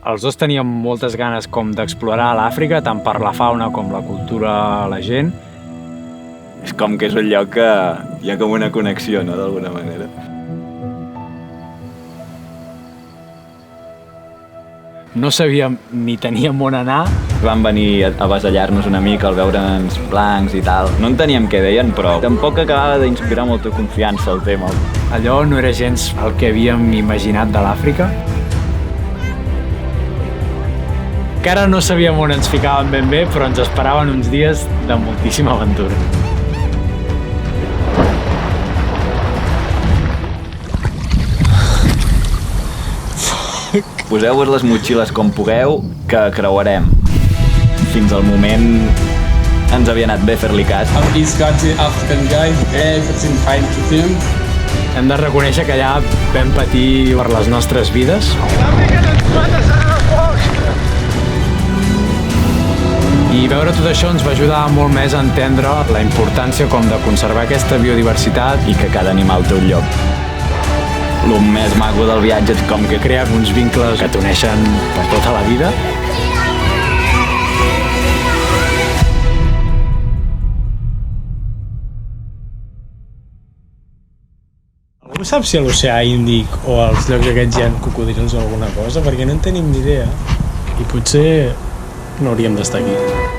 Els dos teníem moltes ganes com d'explorar l'Àfrica, tant per la fauna com la cultura, la gent. És com que és un lloc que hi ha com una connexió, no?, d'alguna manera. No sabíem ni teníem on anar. Van venir a avasallar-nos una mica al veure'ns blancs i tal. No enteníem què deien, però tampoc acabava d'inspirar molta confiança el tema. Allò no era gens el que havíem imaginat de l'Àfrica. Encara no sabíem on ens ficàvem ben bé, però ens esperaven uns dies de moltíssima aventura. Poseu-vos les motxilles com pugueu, que creuarem. Fins al moment ens havia anat bé fer-li cas. He's got the African guy, everything fine with him. Hem de reconèixer que allà vam patir per les nostres vides. I veure tot això ens va ajudar molt més a entendre la importància com de conservar aquesta biodiversitat I que cada animal té un lloc. El més maco del viatge és com que crea uns vincles que t'uneixen per tota la vida. Algú sap si a l'oceà Índic o als llocs aquests hi ha cocodrils o alguna cosa? Perquè no en tenim ni idea. I potser no hauríem d'estar aquí.